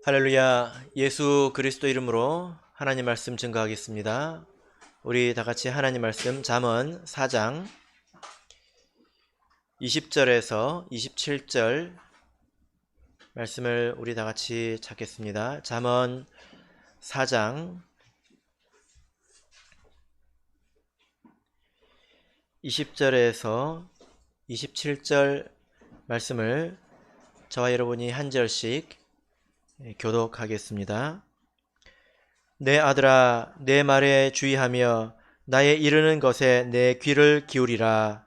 할렐루야. 예수 그리스도 이름으로 하나님 말씀 증거하겠습니다. 우리 다 같이 하나님 말씀 잠언 4장 20절에서 27절 말씀을 우리 다 같이 찾겠습니다. 잠언 4장 20절에서 27절 말씀을 저와 여러분이 한 절씩 교독하겠습니다. 내 아들아, 내 말에 주의하며 나의 이르는 것에 내 귀를 기울이라.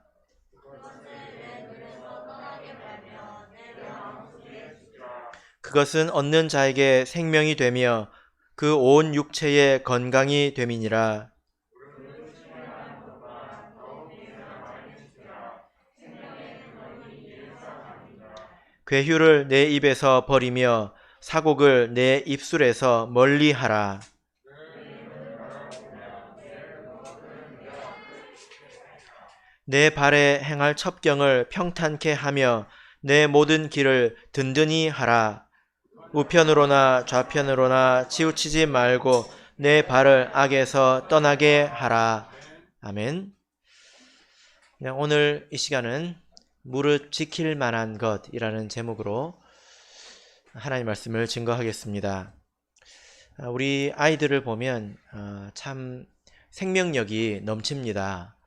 그것은 얻는 자에게 생명이 되며 그 온 육체의 건강이 됨이니라. 괴휴를 내 입에서 버리며 사곡을 내 입술에서 멀리하라. 내 발에 행할 첩경을 평탄케 하며 내 모든 길을 든든히 하라. 우편으로나 좌편으로나 치우치지 말고 내 발을 악에서 떠나게 하라. 아멘. 오늘 이 시간은 무릇 지킬 만한 것이라는 제목으로 하나님 말씀을 증거하겠습니다. 우리 아이들을 보면 참 생명력이 넘칩니다.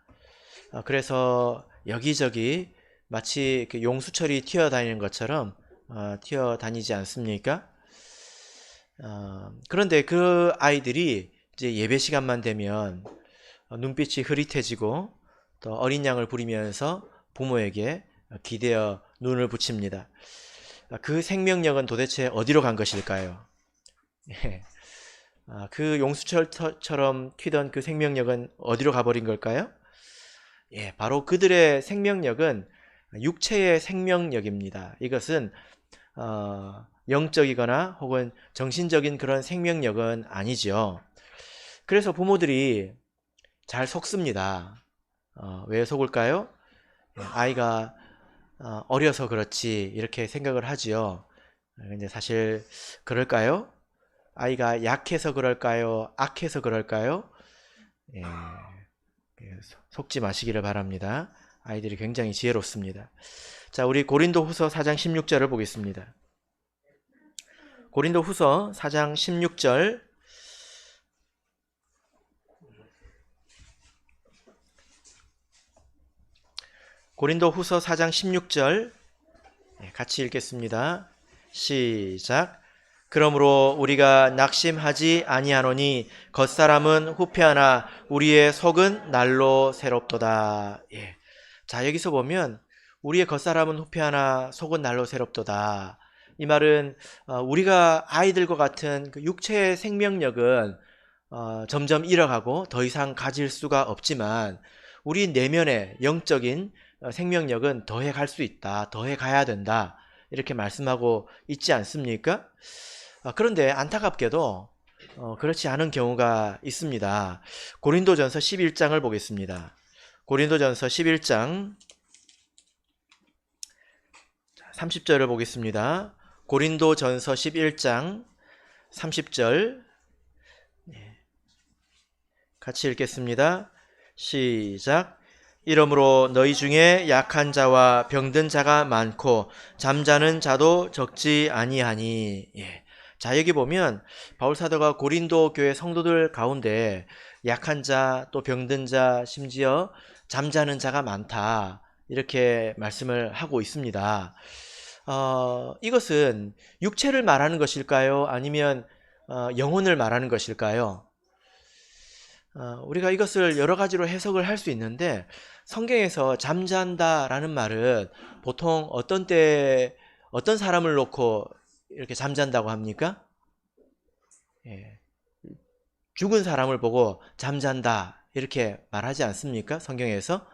그래서 여기저기 마치 용수철이 튀어다니는 것처럼 튀어다니지 않습니까? 그런데 그 아이들이 이제 예배 시간만 되면 눈빛이 흐릿해지고 또 어린 양을 부리면서 부모에게 기대어 눈을 붙입니다. 그 생명력은 도대체 어디로 간 것일까요? 그 용수철처럼 튀던 그 생명력은 어디로 가버린 걸까요? 바로 그들의 생명력은 육체의 생명력입니다. 이것은 영적이거나 혹은 정신적인 그런 생명력은 아니죠. 그래서 부모들이 잘 속습니다. 왜 속을까요? 아이가 어려서 그렇지 이렇게 생각을 하지요. 근데 사실 그럴까요? 아이가 약해서 그럴까요? 악해서 그럴까요? 속지 마시기를 바랍니다. 아이들이 굉장히 지혜롭습니다. 자, 우리 고린도후서 4장 16절을 보겠습니다. 고린도후서 4장 16절 고린도후서 4장 16절 같이 읽겠습니다. 시작. 그러므로 우리가 낙심하지 아니하노니 겉사람은 후패하나 우리의 속은 날로 새롭도다. 자, 여기서 보면 우리의 겉사람은 후패하나 속은 날로 새롭도다. 이 말은 우리가 아이들과 같은 그 육체의 생명력은 점점 잃어가고 더 이상 가질 수가 없지만 우리 내면의 영적인 생명력은 더해 갈 수 있다. 더해 가야 된다. 이렇게 말씀하고 있지 않습니까? 그런데 안타깝게도 그렇지 않은 경우가 있습니다. 고린도전서 11장을 보겠습니다. 고린도전서 11장 30절을 보겠습니다. 고린도전서 11장 30절 같이 읽겠습니다. 시작. 이러므로 너희 중에 약한 자와 병든 자가 많고 잠자는 자도 적지 아니하니. 자, 여기 보면 바울사도가 고린도 교회 성도들 가운데 약한 자, 또 병든 자, 심지어 잠자는 자가 많다 이렇게 말씀을 하고 있습니다. 이것은 육체를 말하는 것일까요? 아니면 영혼을 말하는 것일까요? 우리가 이것을 여러 가지로 해석을 할 수 있는데 성경에서 잠잔다라는 말은 보통 어떤 때 어떤 사람을 놓고 이렇게 잠잔다고 합니까? 죽은 사람을 보고 잠잔다 이렇게 말하지 않습니까? 성경에서.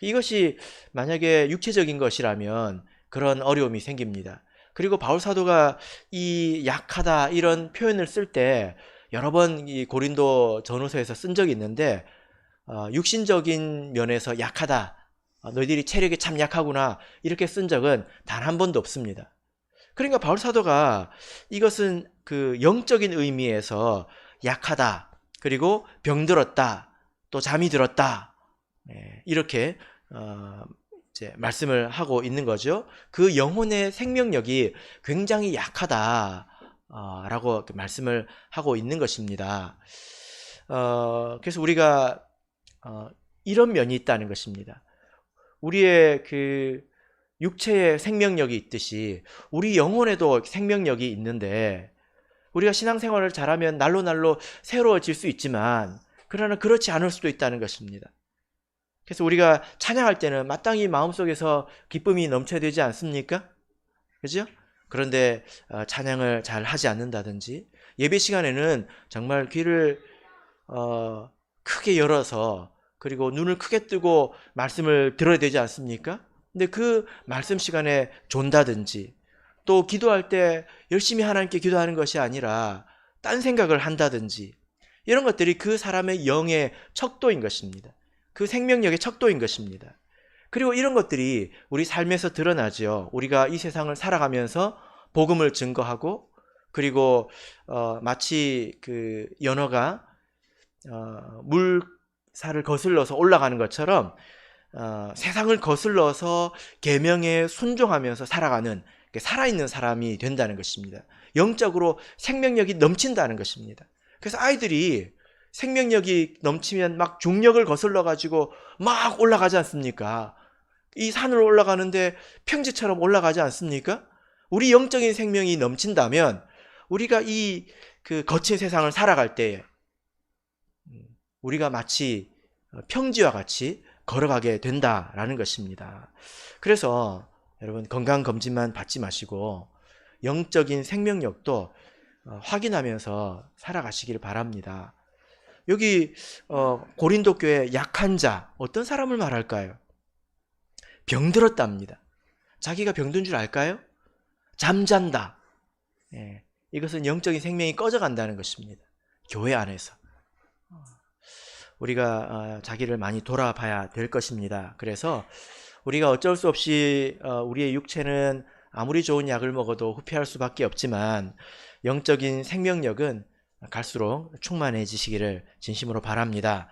이것이 만약에 육체적인 것이라면 그런 어려움이 생깁니다. 그리고 바울사도가 이 약하다 이런 표현을 쓸 때 여러 번 이 고린도 전후서에서 쓴 적이 있는데 육신적인 면에서 약하다, 너희들이 체력이 참 약하구나 이렇게 쓴 적은 단 한 번도 없습니다. 그러니까 바울 사도가 이것은 그 영적인 의미에서 약하다, 그리고 병들었다, 또 잠이 들었다, 이렇게 이제 말씀을 하고 있는 거죠. 그 영혼의 생명력이 굉장히 약하다 라고 말씀을 하고 있는 것입니다. 그래서 우리가 이런 면이 있다는 것입니다. 우리의 그 육체의 생명력이 있듯이 우리 영혼에도 생명력이 있는데, 우리가 신앙생활을 잘하면 날로 날로 새로워질 수 있지만 그러나 그렇지 않을 수도 있다는 것입니다. 그래서 우리가 찬양할 때는 마땅히 마음속에서 기쁨이 넘쳐야 되지 않습니까? 그죠? 그런데 찬양을 잘 하지 않는다든지, 예배 시간에는 정말 귀를 크게 열어서, 그리고 눈을 크게 뜨고 말씀을 들어야 되지 않습니까? 근데 그 말씀 시간에 존다든지, 또 기도할 때 열심히 하나님께 기도하는 것이 아니라 딴 생각을 한다든지, 이런 것들이 그 사람의 영의 척도인 것입니다. 그 생명력의 척도인 것입니다. 그리고 이런 것들이 우리 삶에서 드러나죠. 우리가 이 세상을 살아가면서 복음을 증거하고, 그리고 마치 그 연어가 물살을 거슬러서 올라가는 것처럼 세상을 거슬러서 계명에 순종하면서 살아가는, 살아있는 사람이 된다는 것입니다. 영적으로 생명력이 넘친다는 것입니다. 그래서 아이들이 생명력이 넘치면 막 중력을 거슬러 가지고 막 올라가지 않습니까? 이 산을 올라가는데 평지처럼 올라가지 않습니까? 우리 영적인 생명이 넘친다면 우리가 이 그 거친 세상을 살아갈 때 우리가 마치 평지와 같이 걸어가게 된다라는 것입니다. 그래서 여러분, 건강검진만 받지 마시고 영적인 생명력도 확인하면서 살아가시기를 바랍니다. 여기 고린도 교회 약한 자, 어떤 사람을 말할까요? 병들었답니다. 자기가 병든 줄 알까요? 잠잔다. 이것은 영적인 생명이 꺼져간다는 것입니다. 교회 안에서 우리가 자기를 많이 돌아봐야 될 것입니다. 그래서 우리가 어쩔 수 없이 우리의 육체는 아무리 좋은 약을 먹어도 후퇴할 수밖에 없지만 영적인 생명력은 갈수록 충만해지시기를 진심으로 바랍니다.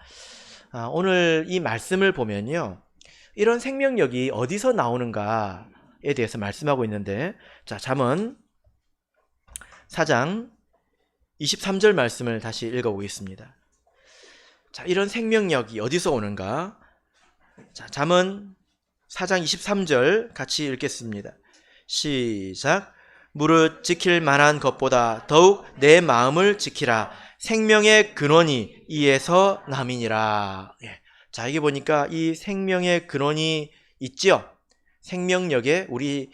오늘 이 말씀을 보면요, 이런 생명력이 어디서 나오는가에 대해서 말씀하고 있는데, 자, 잠언 4장 23절 말씀을 다시 읽어보겠습니다. 자, 이런 생명력이 어디서 오는가? 자, 잠언 4장 23절 같이 읽겠습니다. 시작. 무릇 지킬 만한 것보다 더욱 내 마음을 지키라. 생명의 근원이 이에서 남이니라. 자, 이게 보니까 이 생명의 근원이 있죠. 생명력의, 우리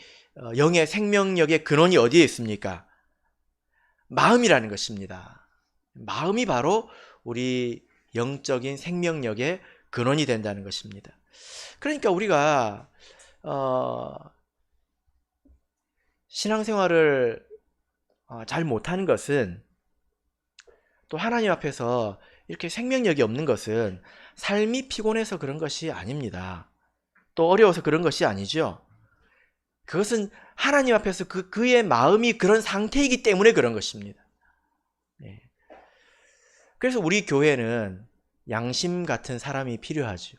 영의 생명력의 근원이 어디에 있습니까? 마음이라는 것입니다. 마음이 바로 우리 영적인 생명력의 근원이 된다는 것입니다. 그러니까 우리가 신앙생활을 잘 못하는 것은, 또 하나님 앞에서 이렇게 생명력이 없는 것은 삶이 피곤해서 그런 것이 아닙니다. 또 어려워서 그런 것이 아니죠. 그것은 하나님 앞에서 그의 마음이 그런 상태이기 때문에 그런 것입니다. 그래서 우리 교회는 양심 같은 사람이 필요하죠.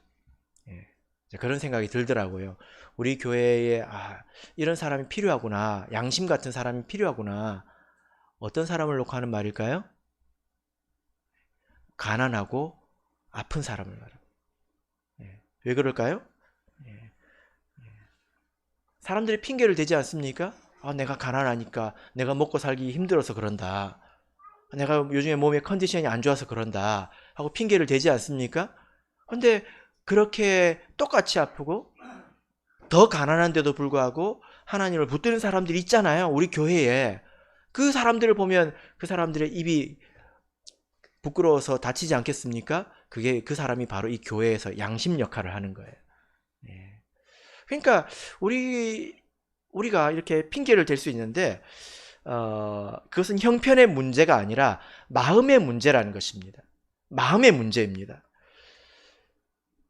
그런 생각이 들더라고요. 우리 교회에 이런 사람이 필요하구나, 양심 같은 사람이 필요하구나. 어떤 사람을 놓고 하는 말일까요? 가난하고 아픈 사람을 말합니다. 왜 그럴까요? 사람들이 핑계를 대지 않습니까? 내가 가난하니까, 내가 먹고 살기 힘들어서 그런다, 내가 요즘에 몸의 컨디션이 안 좋아서 그런다 하고 핑계를 대지 않습니까? 근데 그렇게 똑같이 아프고 더 가난한데도 불구하고 하나님을 붙드는 사람들이 있잖아요. 우리 교회에. 그 사람들을 보면 그 사람들의 입이 부끄러워서 다치지 않겠습니까? 그게 그 사람이 바로 이 교회에서 양심 역할을 하는 거예요. 그러니까 우리가 이렇게 핑계를 댈 수 있는데 그것은 형편의 문제가 아니라 마음의 문제라는 것입니다. 마음의 문제입니다.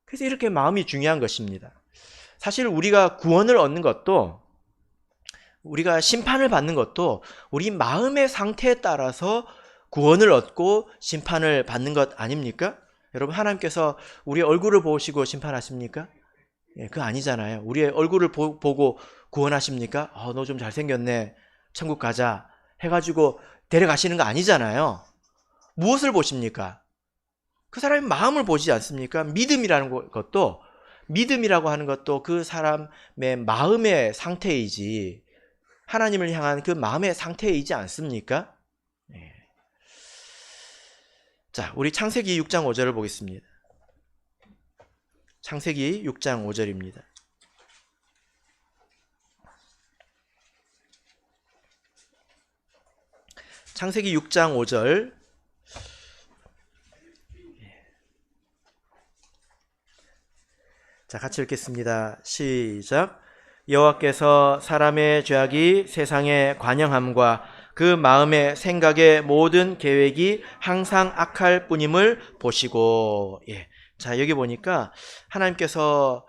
그래서 이렇게 마음이 중요한 것입니다. 사실 우리가 구원을 얻는 것도 우리가 심판을 받는 것도 우리 마음의 상태에 따라서 구원을 얻고 심판을 받는 것 아닙니까? 여러분, 하나님께서 우리 얼굴을 보시고 심판하십니까? 예, 그거 아니잖아요. 우리의 얼굴을 보고 구원하십니까? 너 좀 잘생겼네, 천국 가자 해가지고 데려가시는 거 아니잖아요. 무엇을 보십니까? 그 사람의 마음을 보지 않습니까? 믿음이라고 하는 것도 그 사람의 마음의 상태이지, 하나님을 향한 그 마음의 상태이지 않습니까? 네. 자, 우리 창세기 6장 5절을 보겠습니다. 창세기 6장 5절입니다. 창세기 6장 5절. 자, 같이 읽겠습니다. 시작. 여호와께서 사람의 죄악이 세상에 관영함과 그 마음의 생각의 모든 계획이 항상 악할 뿐임을 보시고. 예. 자, 여기 보니까 하나님께서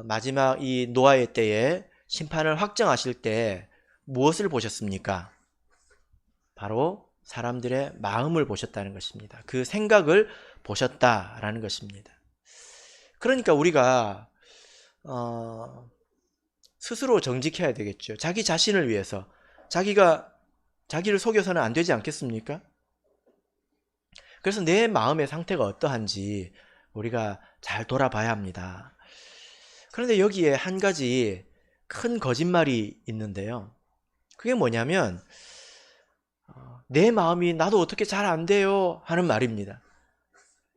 마지막 이 노아의 때에 심판을 확정하실 때 무엇을 보셨습니까? 바로 사람들의 마음을 보셨다는 것입니다. 그 생각을 보셨다라는 것입니다. 그러니까 우리가 스스로 정직해야 되겠죠. 자기 자신을 위해서. 자기를 속여서는 안 되지 않겠습니까? 그래서 내 마음의 상태가 어떠한지 우리가 잘 돌아봐야 합니다. 그런데 여기에 한 가지 큰 거짓말이 있는데요. 그게 뭐냐면 내 마음이 나도 어떻게 잘 안 돼요 하는 말입니다.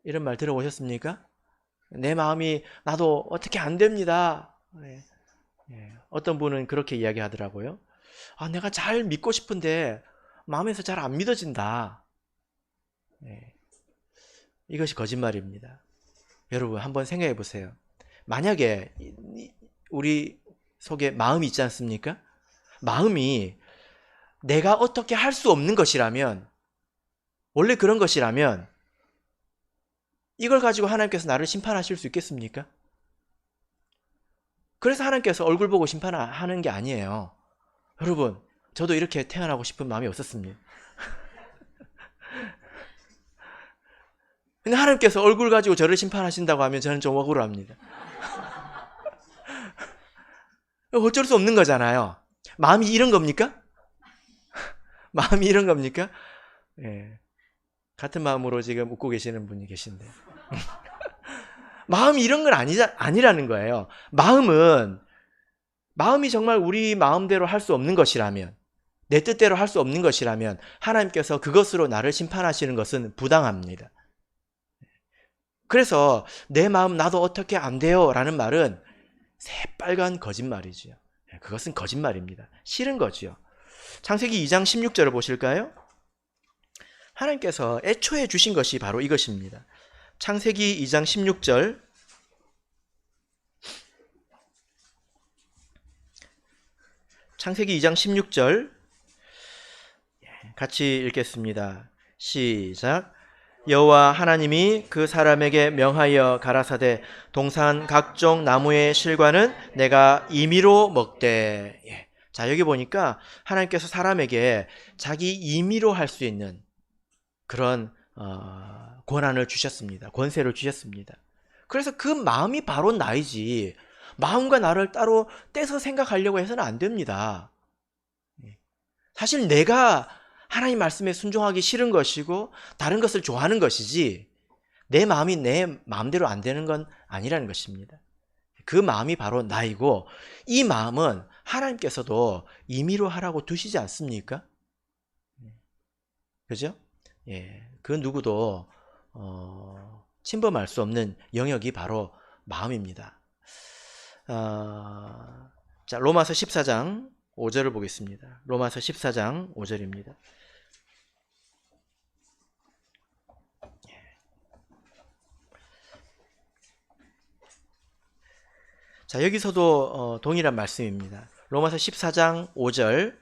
이런 말 들어보셨습니까? 내 마음이 나도 어떻게 안 됩니다. 어떤 분은 그렇게 이야기하더라고요. 내가 잘 믿고 싶은데 마음에서 잘 안 믿어진다. 이것이 거짓말입니다. 여러분, 한번 생각해 보세요. 만약에 우리 속에 마음이 있지 않습니까? 마음이 내가 어떻게 할 수 없는 것이라면, 원래 그런 것이라면 이걸 가지고 하나님께서 나를 심판하실 수 있겠습니까? 그래서 하나님께서 얼굴 보고 심판하는 게 아니에요. 여러분, 저도 이렇게 태어나고 싶은 마음이 없었습니다. 근데 하나님께서 얼굴 가지고 저를 심판하신다고 하면 저는 좀 억울합니다. 어쩔 수 없는 거잖아요. 마음이 이런 겁니까? 마음이 이런 겁니까? 예. 같은 마음으로 지금 웃고 계시는 분이 계신데. 마음이 이런 건 아니라는 거예요. 마음이 정말 우리 마음대로 할 수 없는 것이라면, 내 뜻대로 할 수 없는 것이라면 하나님께서 그것으로 나를 심판하시는 것은 부당합니다. 그래서 내 마음 나도 어떻게 안 돼요 라는 말은 새빨간 거짓말이지요. 그것은 거짓말입니다. 싫은 거지요. 창세기 2장 16절을 보실까요? 하나님께서 애초에 주신 것이 바로 이것입니다. 창세기 2장 16절. 창세기 2장 16절 같이 읽겠습니다. 시작. 여호와 하나님이 그 사람에게 명하여 가라사대 동산 각종 나무의 실과는 내가 임의로 먹되. 자, 여기 보니까 하나님께서 사람에게 자기 임의로 할 수 있는 그런 권한을 주셨습니다. 권세를 주셨습니다. 그래서 그 마음이 바로 나이지, 마음과 나를 따로 떼서 생각하려고 해서는 안 됩니다. 사실 내가 하나님 말씀에 순종하기 싫은 것이고 다른 것을 좋아하는 것이지, 내 마음이 내 마음대로 안 되는 건 아니라는 것입니다. 그 마음이 바로 나이고, 이 마음은 하나님께서도 임의로 하라고 두시지 않습니까? 그죠? 예, 그 누구도 침범할 수 없는 영역이 바로 마음입니다. 자, 로마서 14장 5절을 보겠습니다. 로마서 14장 5절입니다. 자, 여기서도 동일한 말씀입니다. 로마서 14장 5절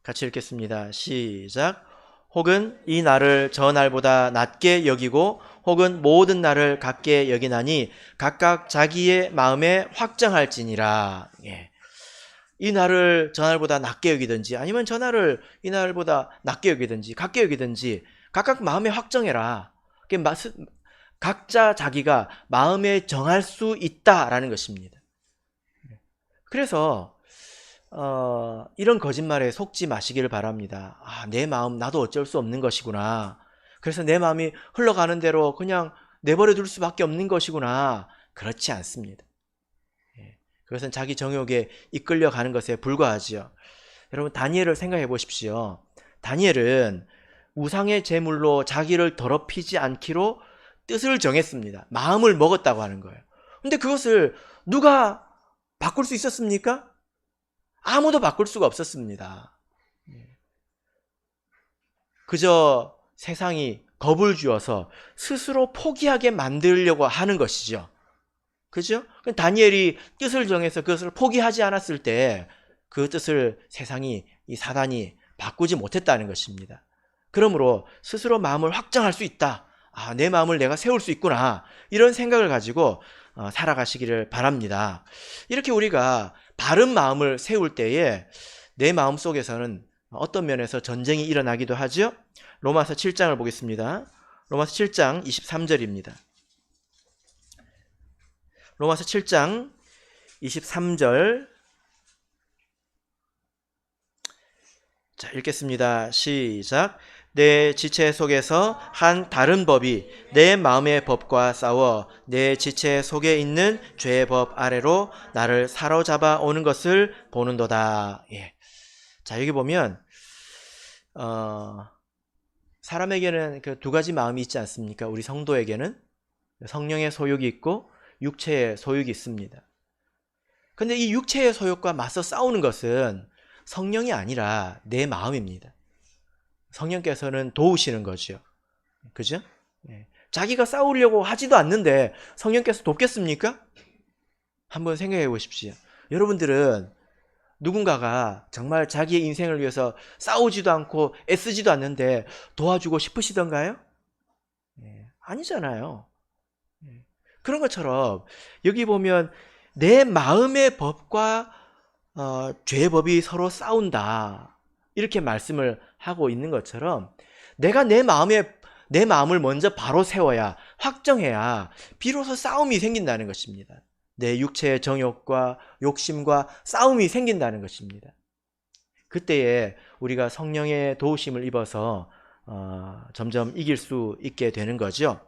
같이 읽겠습니다. 시작. 혹은 이 날을 저 날보다 낮게 여기고 혹은 모든 날을 같게 여기나니 각각 자기의 마음에 확정할지니라. 예. 이 날을 저날보다 낮게 여기든지 아니면 저날을 이 날보다 낮게 여기든지 같게 여기든지 각각 마음에 확정해라. 각자 자기가 마음에 정할 수 있다라는 것입니다. 그래서 이런 거짓말에 속지 마시기를 바랍니다. 내 마음 나도 어쩔 수 없는 것이구나. 그래서 내 마음이 흘러가는 대로 그냥 내버려 둘 수밖에 없는 것이구나. 그렇지 않습니다. 그것은 자기 정욕에 이끌려가는 것에 불과하지요. 여러분 다니엘을 생각해 보십시오. 다니엘은 우상의 제물로 자기를 더럽히지 않기로 뜻을 정했습니다. 마음을 먹었다고 하는 거예요. 근데 그것을 누가 바꿀 수 있었습니까? 아무도 바꿀 수가 없었습니다. 그저 세상이 겁을 주어서 스스로 포기하게 만들려고 하는 것이죠. 그죠? 다니엘이 뜻을 정해서 그것을 포기하지 않았을 때 그 뜻을 세상이, 이 사단이 바꾸지 못했다는 것입니다. 그러므로 스스로 마음을 확정할 수 있다. 내 마음을 내가 세울 수 있구나. 이런 생각을 가지고 살아가시기를 바랍니다. 이렇게 우리가 바른 마음을 세울 때에 내 마음 속에서는 어떤 면에서 전쟁이 일어나기도 하죠. 로마서 7장을 보겠습니다. 로마서 7장 23절입니다. 로마서 7장 23절. 자, 읽겠습니다. 시작. 내 지체 속에서 한 다른 법이 내 마음의 법과 싸워 내 지체 속에 있는 죄의 법 아래로 나를 사로잡아 오는 것을 보는도다. 자, 여기 보면 사람에게는 그 두 가지 마음이 있지 않습니까? 우리 성도에게는 성령의 소욕이 있고 육체의 소욕이 있습니다. 근데 이 육체의 소욕과 맞서 싸우는 것은 성령이 아니라 내 마음입니다. 성령께서는 도우시는 거죠. 그죠? 자기가 싸우려고 하지도 않는데 성령께서 돕겠습니까? 한번 생각해 보십시오. 여러분들은 누군가가 정말 자기의 인생을 위해서 싸우지도 않고 애쓰지도 않는데 도와주고 싶으시던가요? 아니잖아요. 그런 것처럼 여기 보면 내 마음의 법과 죄의 법이 서로 싸운다. 이렇게 말씀을 하고 있는 것처럼 내가 내 마음을 먼저 바로 세워야, 확정해야 비로소 싸움이 생긴다는 것입니다. 내 육체의 정욕과 욕심과 싸움이 생긴다는 것입니다. 그때에 우리가 성령의 도우심을 입어서 점점 이길 수 있게 되는 거죠.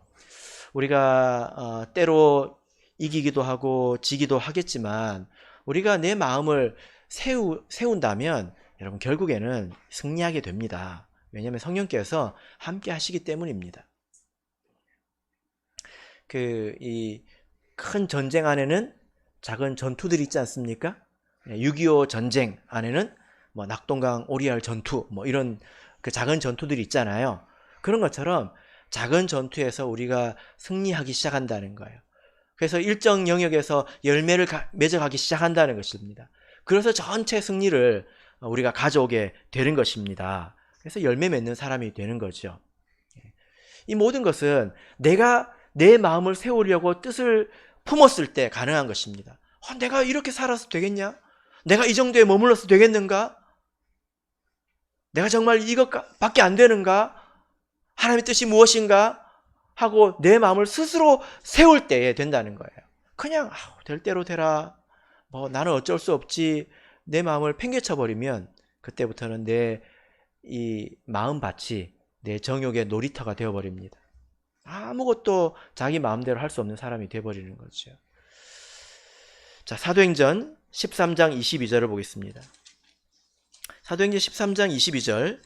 우리가 때로 이기기도 하고 지기도 하겠지만 우리가 내 마음을 세운다면 여러분 결국에는 승리하게 됩니다. 왜냐하면 성령께서 함께 하시기 때문입니다. 이 큰 전쟁 안에는 작은 전투들이 있지 않습니까? 6.25 전쟁 안에는 뭐 낙동강 오리알 전투 뭐 이런 그 작은 전투들이 있잖아요. 그런 것처럼 작은 전투에서 우리가 승리하기 시작한다는 거예요. 그래서 일정 영역에서 열매를 맺어가기 시작한다는 것입니다. 그래서 전체 승리를 우리가 가져오게 되는 것입니다. 그래서 열매 맺는 사람이 되는 거죠. 이 모든 것은 내가 내 마음을 세우려고 뜻을 품었을 때 가능한 것입니다. 내가 이렇게 살아서 되겠냐? 내가 이 정도에 머물러서 되겠는가? 내가 정말 이것밖에 안 되는가? 하나님의 뜻이 무엇인가? 하고 내 마음을 스스로 세울 때에 된다는 거예요. 그냥 될 대로 되라. 나는 어쩔 수 없지. 내 마음을 팽개쳐 버리면 그때부터는 내 이 마음밭이 내 정욕의 놀이터가 되어버립니다. 아무것도 자기 마음대로 할 수 없는 사람이 되어버리는 거죠. 자, 사도행전 13장 22절을 보겠습니다. 사도행전 13장 22절.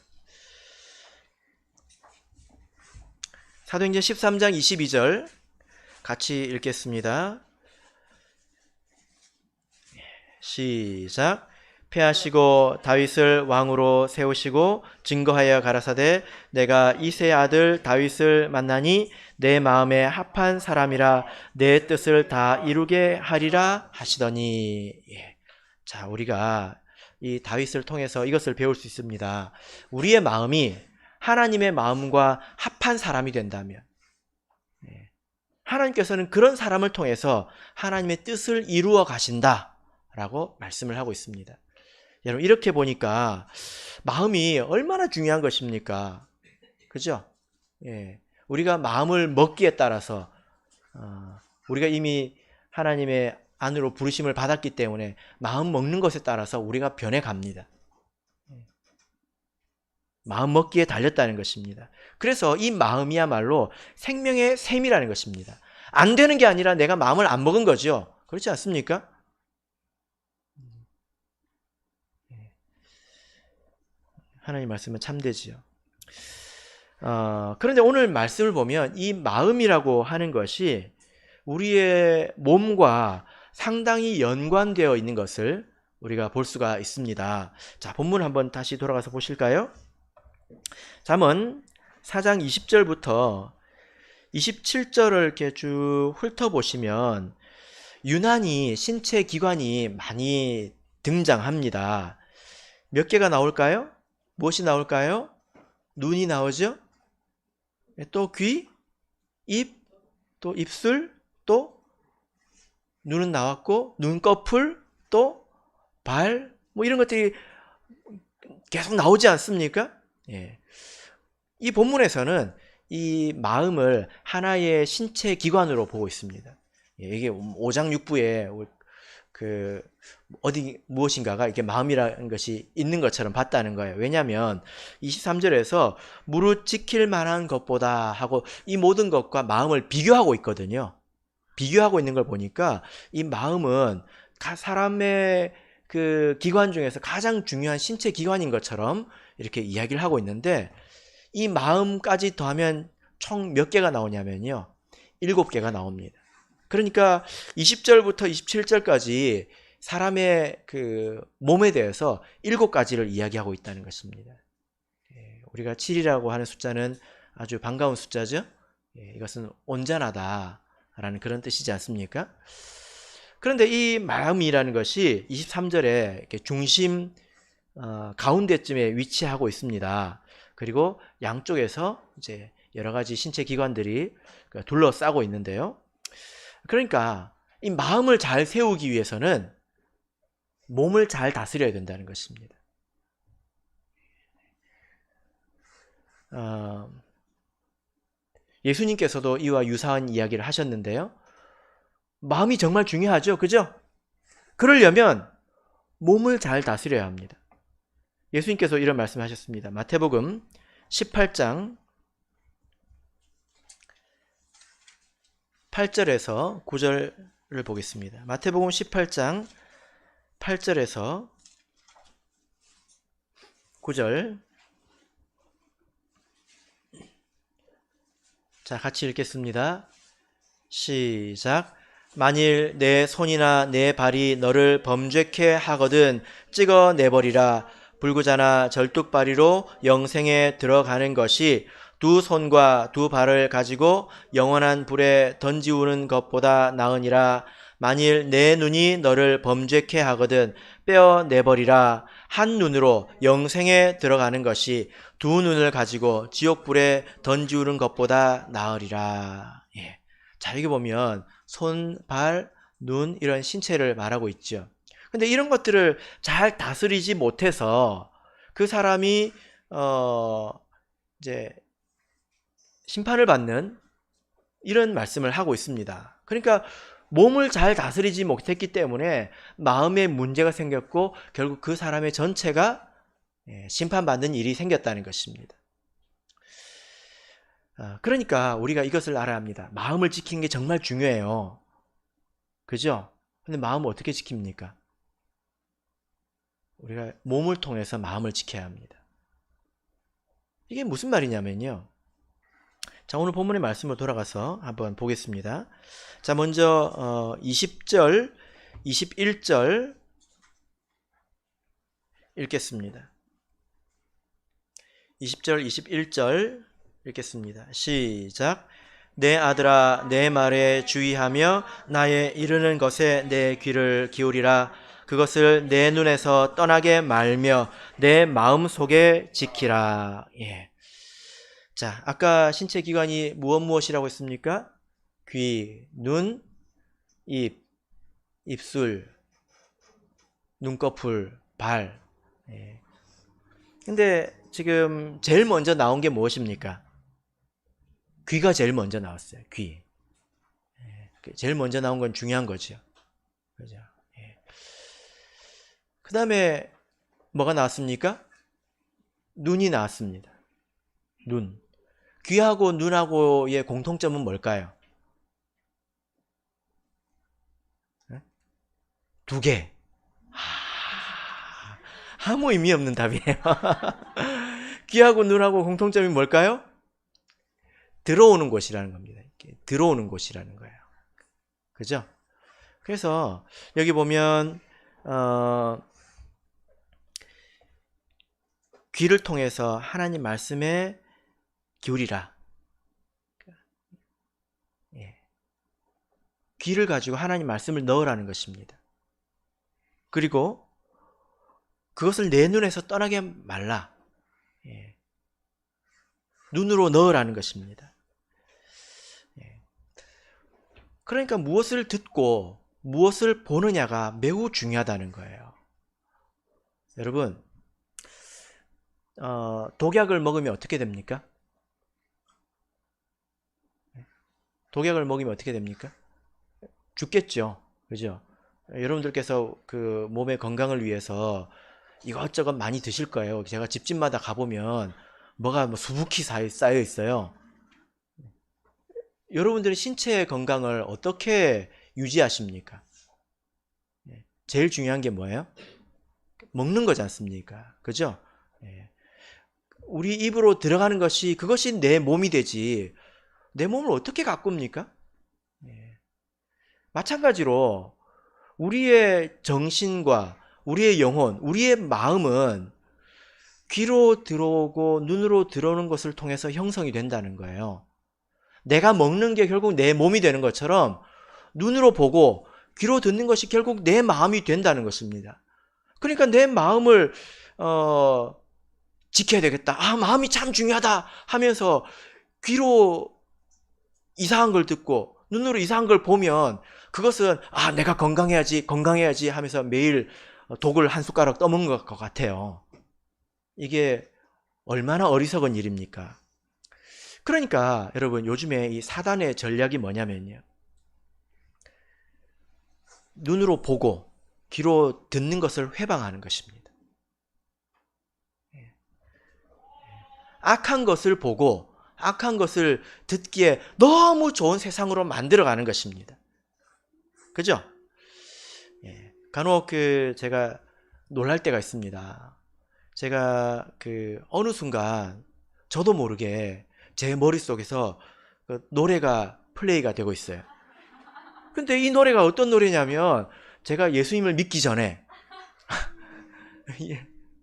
사도행전 13장 22절 같이 읽겠습니다. 시작. 패하시고 다윗을 왕으로 세우시고 증거하여 가라사대 내가 이새의 아들 다윗을 만나니 내 마음에 합한 사람이라 내 뜻을 다 이루게 하리라 하시더니. 자, 우리가 이 다윗을 통해서 이것을 배울 수 있습니다. 우리의 마음이 하나님의 마음과 합한 사람이 된다면 하나님께서는 그런 사람을 통해서 하나님의 뜻을 이루어 가신다라고 말씀을 하고 있습니다. 여러분, 이렇게 보니까 마음이 얼마나 중요한 것입니까? 그죠? 예. 우리가 마음을 먹기에 따라서, 우리가 이미 하나님의 안으로 부르심을 받았기 때문에 마음 먹는 것에 따라서 우리가 변해 갑니다. 마음 먹기에 달렸다는 것입니다. 그래서 이 마음이야말로 생명의 샘이라는 것입니다. 안 되는 게 아니라 내가 마음을 안 먹은 거죠. 그렇지 않습니까? 하나님 말씀은 참되지요. 그런데 오늘 말씀을 보면 이 마음이라고 하는 것이 우리의 몸과 상당히 연관되어 있는 것을 우리가 볼 수가 있습니다. 자, 본문 한번 다시 돌아가서 보실까요? 잠언 4장 20절부터 27절을 이렇게 쭉 훑어보시면 유난히 신체 기관이 많이 등장합니다. 몇 개가 나올까요? 무엇이 나올까요? 눈이 나오죠? 또 귀, 입, 또 입술, 또 눈은 나왔고 눈꺼풀, 또 발, 뭐 이런 것들이 계속 나오지 않습니까? 예. 이 본문에서는 이 마음을 하나의 신체 기관으로 보고 있습니다. 예, 이게 오장육부에 그 어디 무엇인가가 이렇게 마음이라는 것이 있는 것처럼 봤다는 거예요. 왜냐하면 23절에서 무릇 지킬 만한 것보다 하고 이 모든 것과 마음을 비교하고 있거든요. 비교하고 있는 걸 보니까 이 마음은 사람의 그 기관 중에서 가장 중요한 신체 기관인 것처럼 이렇게 이야기를 하고 있는데 이 마음까지 더하면 총 몇 개가 나오냐면요. 7개가 나옵니다. 그러니까 20절부터 27절까지 사람의 그 몸에 대해서 7가지를 이야기하고 있다는 것입니다. 우리가 7이라고 하는 숫자는 아주 반가운 숫자죠. 이것은 온전하다라는 그런 뜻이지 않습니까? 그런데 이 마음이라는 것이 23절에 이렇게 중심 가운데쯤에 위치하고 있습니다. 그리고 양쪽에서 이제 여러 가지 신체 기관들이 둘러싸고 있는데요. 그러니까 이 마음을 잘 세우기 위해서는 몸을 잘 다스려야 된다는 것입니다. 예수님께서도 이와 유사한 이야기를 하셨는데요. 마음이 정말 중요하죠. 그죠? 그러려면 몸을 잘 다스려야 합니다. 예수님께서 이런 말씀하셨습니다. 마태복음 18장 8절에서 9절을 보겠습니다. 마태복음 18장 8절에서 9절. 자, 같이 읽겠습니다. 시작. 만일 내 손이나 내 발이 너를 범죄케 하거든 찍어내버리라. 불구자나 절뚝발이로 영생에 들어가는 것이 두 손과 두 발을 가지고 영원한 불에 던지우는 것보다 나으니라. 만일 내 눈이 너를 범죄케 하거든 빼어내버리라. 한 눈으로 영생에 들어가는 것이 두 눈을 가지고 지옥불에 던지우는 것보다 나으리라. 예. 자, 여기 보면 손, 발, 눈 이런 신체를 말하고 있죠. 근데 이런 것들을 잘 다스리지 못해서 그 사람이 이제 심판을 받는 이런 말씀을 하고 있습니다. 그러니까 몸을 잘 다스리지 못했기 때문에 마음에 문제가 생겼고 결국 그 사람의 전체가 심판받는 일이 생겼다는 것입니다. 그러니까 우리가 이것을 알아야 합니다. 마음을 지키는 게 정말 중요해요. 그죠? 근데 마음을 어떻게 지킵니까? 우리가 몸을 통해서 마음을 지켜야 합니다. 이게 무슨 말이냐면요. 자, 오늘 본문의 말씀을 돌아가서 한번 보겠습니다. 자, 먼저 20절, 21절 읽겠습니다. 20절, 21절 읽겠습니다. 시작. 내 아들아, 내 말에 주의하며 나의 이르는 것에 내 귀를 기울이라. 그것을 내 눈에서 떠나게 말며 내 마음 속에 지키라. 예. 자, 아까 신체 기관이 무엇이라고 했습니까? 귀, 눈, 입, 입술, 눈꺼풀, 발. 예. 근데 지금 제일 먼저 나온 게 무엇입니까? 귀가 제일 먼저 나왔어요. 귀. 제일 먼저 나온 건 중요한 거죠. 그죠? 예. 그 다음에 뭐가 나왔습니까? 눈이 나왔습니다. 눈. 귀하고 눈하고의 공통점은 뭘까요? 두 개. 아무 의미 없는 답이에요. 귀하고 눈하고 공통점이 뭘까요? 들어오는 곳이라는 겁니다. 이렇게 들어오는 곳이라는 거예요. 그죠? 그래서 여기 보면 귀를 통해서 하나님 말씀에 기울이라. 예. 귀를 가지고 하나님 말씀을 넣으라는 것입니다. 그리고 그것을 내 눈에서 떠나게 말라. 예. 눈으로 넣으라는 것입니다. 예. 그러니까 무엇을 듣고 무엇을 보느냐가 매우 중요하다는 거예요. 여러분, 독약을 먹으면 어떻게 됩니까? 독약을 먹으면 어떻게 됩니까? 죽겠죠. 그죠? 여러분들께서 그 몸의 건강을 위해서 이것저것 많이 드실 거예요. 제가 집집마다 가보면 뭐가 수북히 쌓여 있어요. 여러분들의 신체 건강을 어떻게 유지하십니까? 제일 중요한 게 뭐예요? 먹는 거지 않습니까? 그죠? 우리 입으로 들어가는 것이 그것이 내 몸이 되지 내 몸을 어떻게 가꿉니까? 마찬가지로 우리의 정신과 우리의 영혼, 우리의 마음은 귀로 들어오고 눈으로 들어오는 것을 통해서 형성이 된다는 거예요. 내가 먹는 게 결국 내 몸이 되는 것처럼 눈으로 보고 귀로 듣는 것이 결국 내 마음이 된다는 것입니다. 그러니까 내 마음을 지켜야 되겠다. 아, 마음이 참 중요하다 하면서 귀로 이상한 걸 듣고 눈으로 이상한 걸 보면 그것은 아, 내가 건강해야지 하면서 매일 독을 한 숟가락 떠먹는 것 같아요. 이게 얼마나 어리석은 일입니까? 그러니까 여러분, 요즘에 이 사단의 전략이 뭐냐면요, 눈으로 보고 귀로 듣는 것을 회방하는 것입니다. 악한 것을 보고 악한 것을 듣기에 너무 좋은 세상으로 만들어가는 것입니다. 그죠? 간혹 제가 놀랄 때가 있습니다. 제가 어느 순간 저도 모르게 제 머릿속에서 노래가 플레이가 되고 있어요. 근데 이 노래가 어떤 노래냐면 제가 예수님을 믿기 전에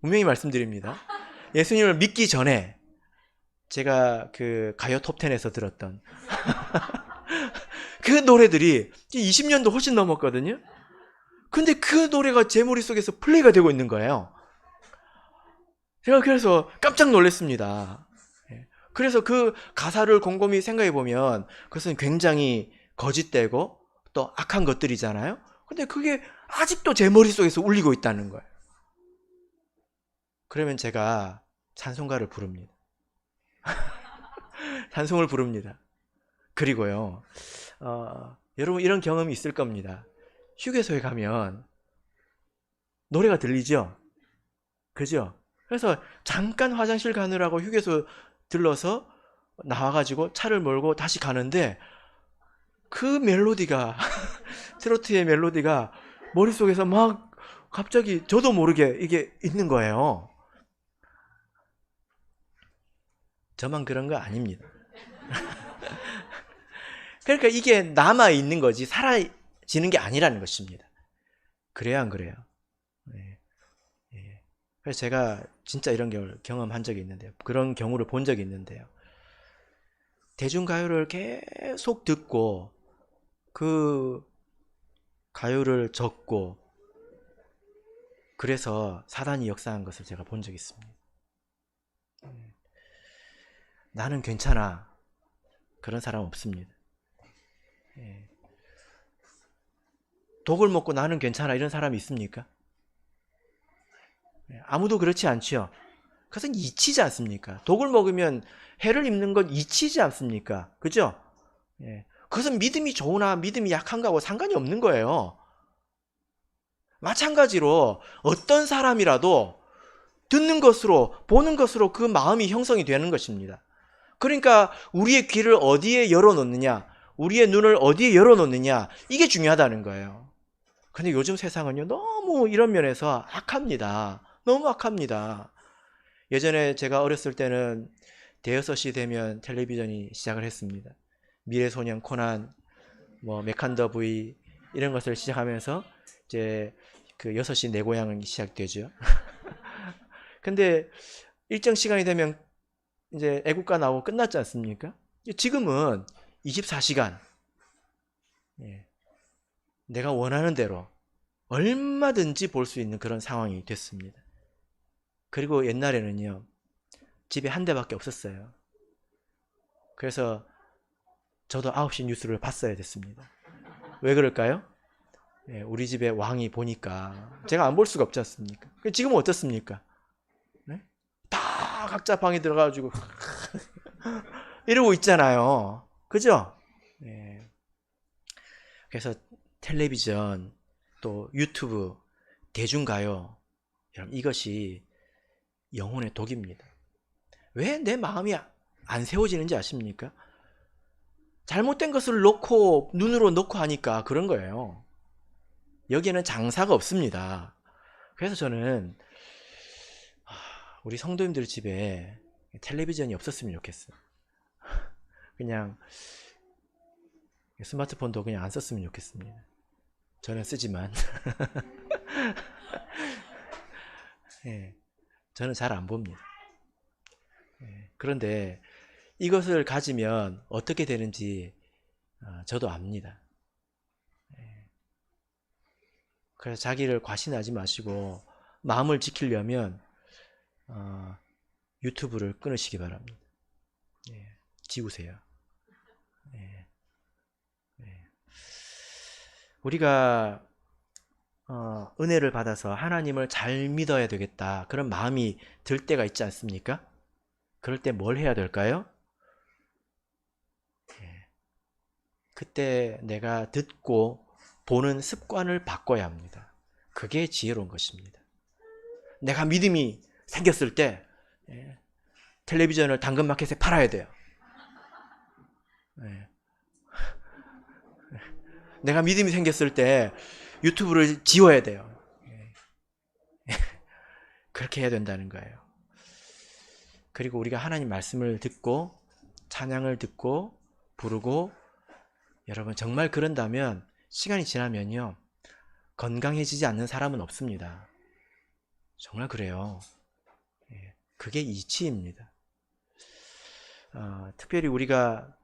분명히 말씀드립니다. 예수님을 믿기 전에 제가 가요 톱10에서 들었던 그 노래들이 20년도 훨씬 넘었거든요. 근데 그 노래가 제 머릿속에서 플레이가 되고 있는 거예요. 제가 그래서 깜짝 놀랐습니다. 그래서 그 가사를 곰곰이 생각해 보면 그것은 굉장히 거짓되고 또 악한 것들이잖아요. 근데 그게 아직도 제 머릿속에서 울리고 있다는 거예요. 그러면 제가 찬송가를 부릅니다. 찬송을 부릅니다. 그리고요, 여러분 이런 경험이 있을 겁니다. 휴게소에 가면 노래가 들리죠? 그죠? 그래서 잠깐 화장실 가느라고 휴게소 들러서 나와가지고 차를 몰고 다시 가는데 그 멜로디가 트로트의 멜로디가 머릿속에서 막 갑자기 저도 모르게 이게 있는 거예요. 저만 그런 거 아닙니다. 그러니까 이게 남아있는 거지 사라지는 게 아니라는 것입니다. 그래요, 안 그래요? 네. 그래서 제가 진짜 이런 걸 경험한 적이 있는데요. 그런 경우를 본 적이 있는데요. 대중가요를 계속 듣고 그 가요를 적고 그래서 사단이 역사한 것을 제가 본 적이 있습니다. 나는 괜찮아. 그런 사람 없습니다. 독을 먹고 나는 괜찮아. 이런 사람이 있습니까? 아무도 그렇지 않죠. 그것은 이치지 않습니까? 독을 먹으면 해를 입는 건 이치지 않습니까? 그죠? 예. 그것은 믿음이 좋으나 믿음이 약한가하고 상관이 없는 거예요. 마찬가지로 어떤 사람이라도 듣는 것으로, 보는 것으로 그 마음이 형성이 되는 것입니다. 그러니까 우리의 귀를 어디에 열어놓느냐, 우리의 눈을 어디에 열어놓느냐, 이게 중요하다는 거예요. 근데 요즘 세상은요, 너무 이런 면에서 악합니다. 너무 악합니다. 예전에 제가 어렸을 때는 대여섯 시 되면 텔레비전이 시작을 했습니다. 미래소년 코난, 메칸더 V 이런 것을 시작하면서 이제 그 6시 내 고향이 시작되죠. 근데 일정 시간이 되면 이제 애국가 나오고 끝났지 않습니까? 지금은 24시간 내가 원하는 대로 얼마든지 볼 수 있는 그런 상황이 됐습니다. 그리고 옛날에는요, 집에 한 대밖에 없었어요. 그래서 저도 9시 뉴스를 봤어야 됐습니다. 왜 그럴까요? 우리 집에 왕이 보니까 제가 안 볼 수가 없지 않습니까? 지금은 어떻습니까? 다 각자 방에 들어가가지고 이러고 있잖아요. 그죠? 그래서 텔레비전, 또 유튜브, 대중가요, 여러분, 이것이 영혼의 독입니다. 왜 내 마음이 안 세워지는지 아십니까? 잘못된 것을 놓고 눈으로 놓고 하니까 그런 거예요. 여기에는 장사가 없습니다. 그래서 저는 우리 성도님들 집에 텔레비전이 없었으면 좋겠어요. 그냥 스마트폰도 그냥 안 썼으면 좋겠습니다. 저는 쓰지만 저는 잘 안 봅니다. 그런데 이것을 가지면 어떻게 되는지 저도 압니다. 그래서 자기를 과신하지 마시고 마음을 지키려면 유튜브를 끊으시기 바랍니다. 지우세요. 우리가 은혜를 받아서 하나님을 잘 믿어야 되겠다, 그런 마음이 들 때가 있지 않습니까? 그럴 때 뭘 해야 될까요? 그때 내가 듣고 보는 습관을 바꿔야 합니다. 그게 지혜로운 것입니다. 내가 믿음이 생겼을 때 텔레비전을 당근마켓에 팔아야 돼요. 내가 믿음이 생겼을 때 유튜브를 지워야 돼요. 그렇게 해야 된다는 거예요. 그리고 우리가 하나님 말씀을 듣고 찬양을 듣고 부르고, 여러분 정말 그런다면 시간이 지나면요, 건강해지지 않는 사람은 없습니다. 정말 그래요. 그게 이치입니다. 특별히 우리가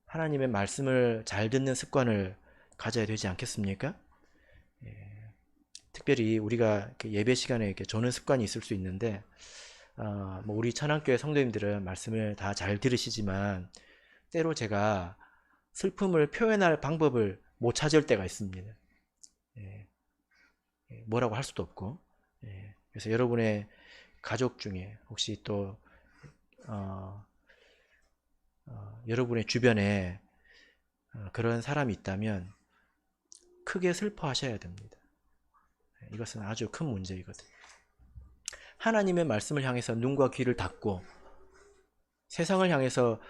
하나님의 말씀을 잘 듣는 습관을 가져야 되지 않겠습니까? 특별히 우리가 예배 시간에 이렇게 조는 습관이 있을 수 있는데, 우리 천안교회 성도님들은 말씀을 다 잘 들으시지만 때로 제가 슬픔을 표현할 방법을 못 찾을 때가 있습니다. 뭐라고 할 수도 없고. 그래서 여러분의 가족 중에 혹시 또 여러분의 주변에 그런 사람이 있다면 크게 슬퍼하셔야 됩니다. 이것은 아주 큰 문제이거든요. 하나님의 말씀을 향해서 눈과 귀를 닫고 세상을 향해서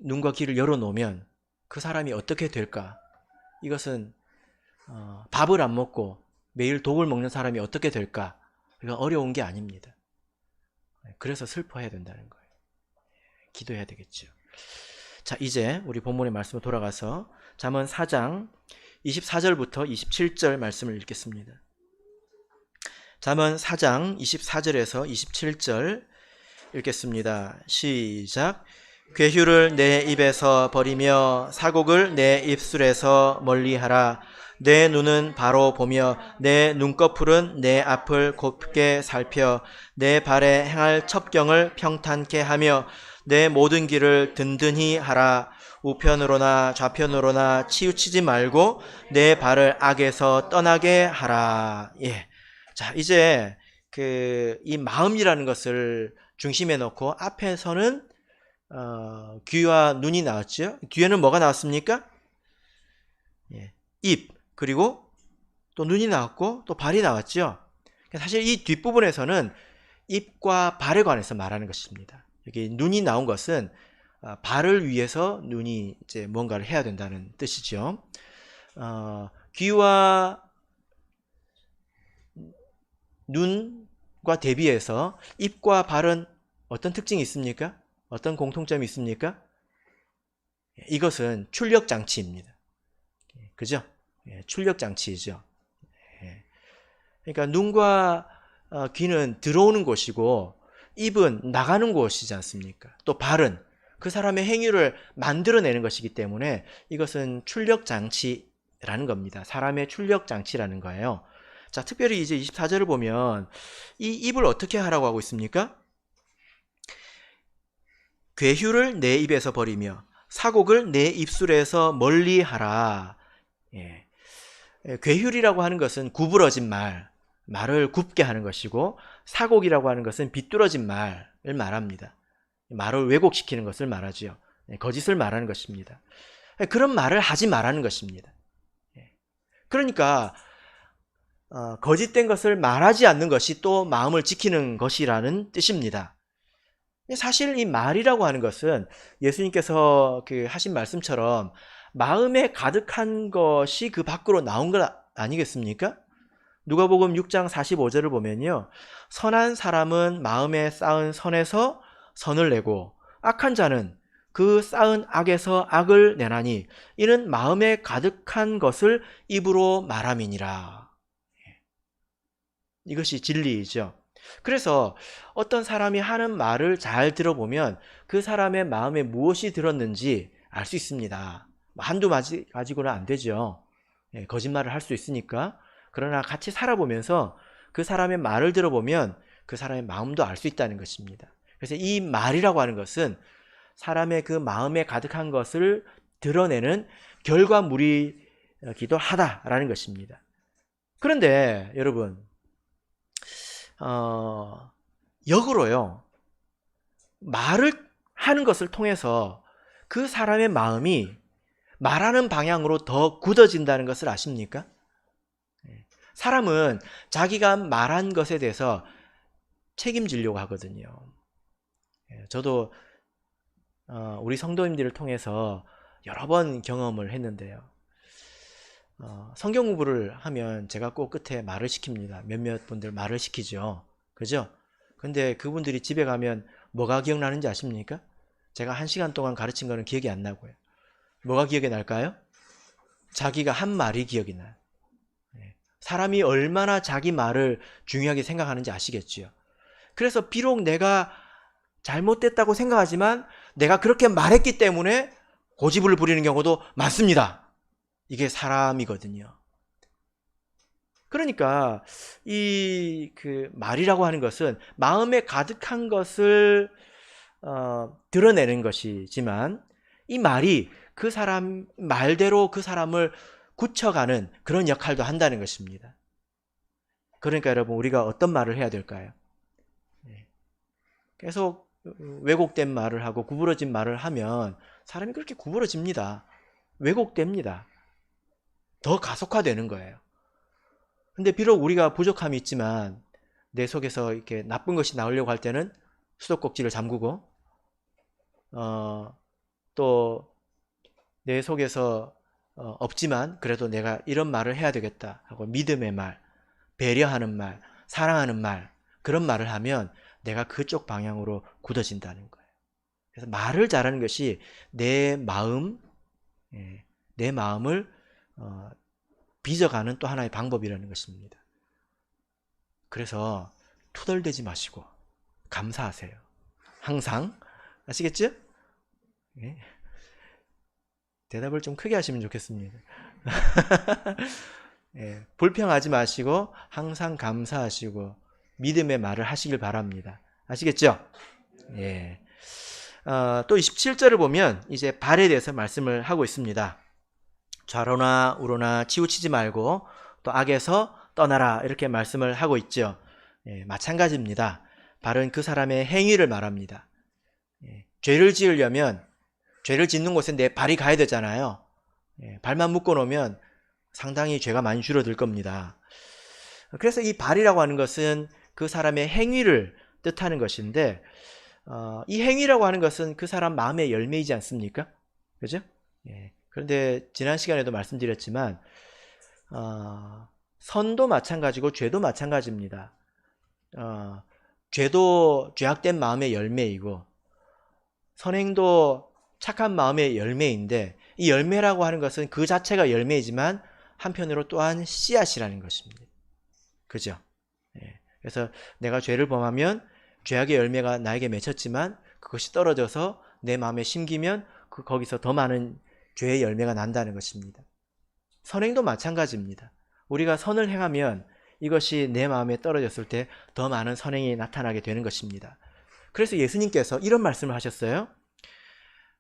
눈과 귀를 열어놓으면 그 사람이 어떻게 될까? 이것은 밥을 안 먹고 매일 독을 먹는 사람이 어떻게 될까? 이건 어려운 게 아닙니다. 그래서 슬퍼해야 된다는 거예요. 기도해야 되겠죠. 자, 이제 우리 본문의 말씀으로 돌아가서 잠언 4장 24절부터 27절 말씀을 읽겠습니다. 잠언 4장 24절에서 27절 읽겠습니다. 시작. 괴휴를 내 입에서 버리며 사곡을 내 입술에서 멀리하라. 내 눈은 바로 보며 내 눈꺼풀은 내 앞을 곱게 살펴 내 발에 행할 첩경을 평탄케 하며 내 모든 길을 든든히 하라. 우편으로나 좌편으로나 치우치지 말고 내 발을 악에서 떠나게 하라. 자, 이제 이 마음이라는 것을 중심에 놓고 앞에서는 귀와 눈이 나왔죠. 뒤에는 뭐가 나왔습니까? 예, 입, 그리고 또 눈이 나왔고 또 발이 나왔죠. 사실 이 뒷부분에서는 입과 발에 관해서 말하는 것입니다. 여기 눈이 나온 것은 발을 위해서 눈이 이제 뭔가를 해야 된다는 뜻이죠. 귀와 눈과 대비해서 입과 발은 어떤 특징이 있습니까? 어떤 공통점이 있습니까? 이것은 출력 장치입니다. 그죠? 출력 장치이죠. 그러니까 눈과 귀는 들어오는 곳이고 입은 나가는 곳이지 않습니까? 또 발은 그 사람의 행위를 만들어내는 것이기 때문에 이것은 출력 장치라는 겁니다. 사람의 출력 장치라는 거예요. 자, 특별히 이제 24절을 보면 이 입을 어떻게 하라고 하고 있습니까? 괴휴를 내 입에서 버리며 사곡을 내 입술에서 멀리 하라. 괴휴이라고 하는 것은 구부러진 말을 굽게 하는 것이고, 사곡이라고 하는 것은 비뚤어진 말을 말합니다. 말을 왜곡시키는 것을 말하죠. 거짓을 말하는 것입니다. 그런 말을 하지 말라는 것입니다. 그러니까 거짓된 것을 말하지 않는 것이 또 마음을 지키는 것이라는 뜻입니다. 사실 이 말이라고 하는 것은 예수님께서 하신 말씀처럼 마음에 가득한 것이 그 밖으로 나온 것 아니겠습니까? 누가복음 6장 45절을 보면요, 선한 사람은 마음에 쌓은 선에서 선을 내고 악한 자는 그 쌓은 악에서 악을 내나니 이는 마음에 가득한 것을 입으로 말함이니라. 이것이 진리이죠. 그래서 어떤 사람이 하는 말을 잘 들어보면 그 사람의 마음에 무엇이 들었는지 알 수 있습니다. 한두 마디 가지고는 안 되죠. 거짓말을 할 수 있으니까. 그러나 같이 살아보면서 그 사람의 말을 들어보면 그 사람의 마음도 알 수 있다는 것입니다. 그래서 이 말이라고 하는 것은 사람의 그 마음에 가득한 것을 드러내는 결과물이기도 하다라는 것입니다. 그런데 여러분, 역으로요, 말을 하는 것을 통해서 그 사람의 마음이 말하는 방향으로 더 굳어진다는 것을 아십니까? 사람은 자기가 말한 것에 대해서 책임지려고 하거든요. 저도 우리 성도님들을 통해서 여러 번 경험을 했는데요. 성경 공부를 하면 제가 꼭 끝에 말을 시킵니다. 몇몇 분들 말을 시키죠. 그죠? 근데 그분들이 집에 가면 뭐가 기억나는지 아십니까? 제가 1시간 동안 가르친 거는 기억이 안 나고요. 뭐가 기억이 날까요? 자기가 한 말이 기억이 나요. 사람이 얼마나 자기 말을 중요하게 생각하는지 아시겠지요? 그래서 비록 내가 잘못됐다고 생각하지만 내가 그렇게 말했기 때문에 고집을 부리는 경우도 많습니다. 이게 사람이거든요. 그러니까 이 말이라고 하는 것은 마음에 가득한 것을 드러내는 것이지만 이 말이 그 사람 말대로 그 사람을 굳혀가는 그런 역할도 한다는 것입니다. 그러니까 여러분, 우리가 어떤 말을 해야 될까요? 계속 왜곡된 말을 하고 구부러진 말을 하면 사람이 그렇게 구부러집니다. 왜곡됩니다. 더 가속화되는 거예요. 근데 비록 우리가 부족함이 있지만 내 속에서 이렇게 나쁜 것이 나오려고 할 때는 수도꼭지를 잠그고 또 내 속에서 없지만 그래도 내가 이런 말을 해야 되겠다 하고 믿음의 말, 배려하는 말, 사랑하는 말, 그런 말을 하면 내가 그쪽 방향으로 굳어진다는 거예요. 그래서 말을 잘하는 것이 내 마음을 빚어가는 또 하나의 방법이라는 것입니다. 그래서 투덜대지 마시고 감사하세요. 항상. 아시겠죠? 대답을 좀 크게 하시면 좋겠습니다. 불평하지 마시고 항상 감사하시고 믿음의 말을 하시길 바랍니다. 아시겠죠? 또 27절을 보면 이제 발에 대해서 말씀을 하고 있습니다. 좌로나 우로나 치우치지 말고 또 악에서 떠나라, 이렇게 말씀을 하고 있죠. 마찬가지입니다. 발은 그 사람의 행위를 말합니다. 죄를 지으려면 죄를 짓는 곳에 내 발이 가야 되잖아요. 발만 묶어 놓으면 상당히 죄가 많이 줄어들 겁니다. 그래서 이 발이라고 하는 것은 그 사람의 행위를 뜻하는 것인데, 이 행위라고 하는 것은 그 사람 마음의 열매이지 않습니까? 그죠? 그런데 지난 시간에도 말씀드렸지만 선도 마찬가지고 죄도 마찬가지입니다. 죄도 죄악된 마음의 열매이고 선행도 착한 마음의 열매인데, 이 열매라고 하는 것은 그 자체가 열매이지만 한편으로 또한 씨앗이라는 것입니다. 그죠? 그래서 내가 죄를 범하면 죄악의 열매가 나에게 맺혔지만 그것이 떨어져서 내 마음에 심기면 거기서 더 많은 죄의 열매가 난다는 것입니다. 선행도 마찬가지입니다. 우리가 선을 행하면 이것이 내 마음에 떨어졌을 때 더 많은 선행이 나타나게 되는 것입니다. 그래서 예수님께서 이런 말씀을 하셨어요.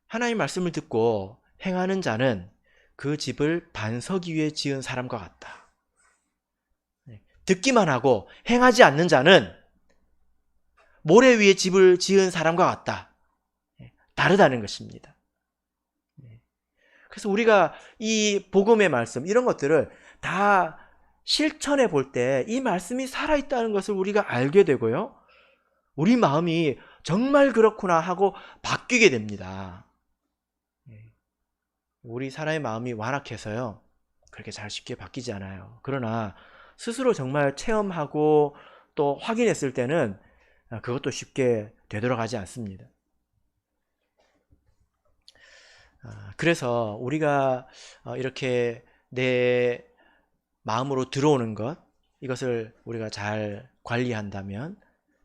하나님 말씀을 듣고 행하는 자는 그 집을 반석 위에 지은 사람과 같다. 듣기만 하고 행하지 않는 자는 모래 위에 집을 지은 사람과 같다. 다르다는 것입니다. 그래서 우리가 이 복음의 말씀, 이런 것들을 다 실천해 볼 때 이 말씀이 살아있다는 것을 우리가 알게 되고요, 우리 마음이 정말 그렇구나 하고 바뀌게 됩니다. 우리 사람의 마음이 완악해서요, 그렇게 잘 쉽게 바뀌지 않아요. 그러나 스스로 정말 체험하고 또 확인했을 때는 그것도 쉽게 되돌아가지 않습니다. 그래서 우리가 이렇게 내 마음으로 들어오는 것, 이것을 우리가 잘 관리한다면,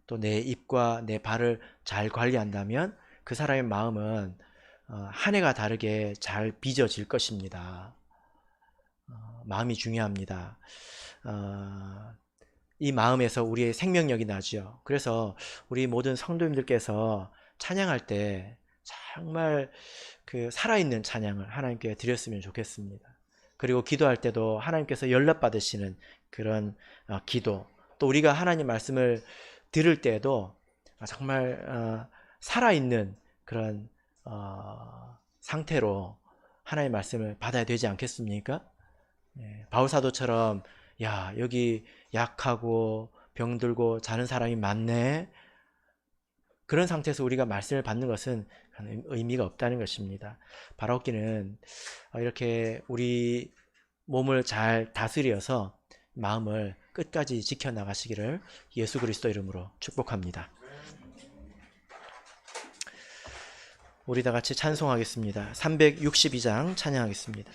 또 내 입과 내 발을 잘 관리한다면 그 사람의 마음은 한 해가 다르게 잘 빚어질 것입니다. 마음이 중요합니다. 이 마음에서 우리의 생명력이 나죠. 그래서 우리 모든 성도님들께서 찬양할 때 정말 그 살아있는 찬양을 하나님께 드렸으면 좋겠습니다. 그리고 기도할 때도 하나님께서 연락받으시는 그런 기도, 또 우리가 하나님 말씀을 들을 때에도 정말 살아있는 그런 상태로 하나님의 말씀을 받아야 되지 않겠습니까? 바울사도처럼 야, 여기 약하고 병들고 자는 사람이 많네, 그런 상태에서 우리가 말씀을 받는 것은 의미가 없다는 것입니다. 바라옵기는 이렇게 우리 몸을 잘 다스려서 마음을 끝까지 지켜나가시기를 예수 그리스도 이름으로 축복합니다. 우리 다 같이 찬송하겠습니다. 362장 찬양하겠습니다.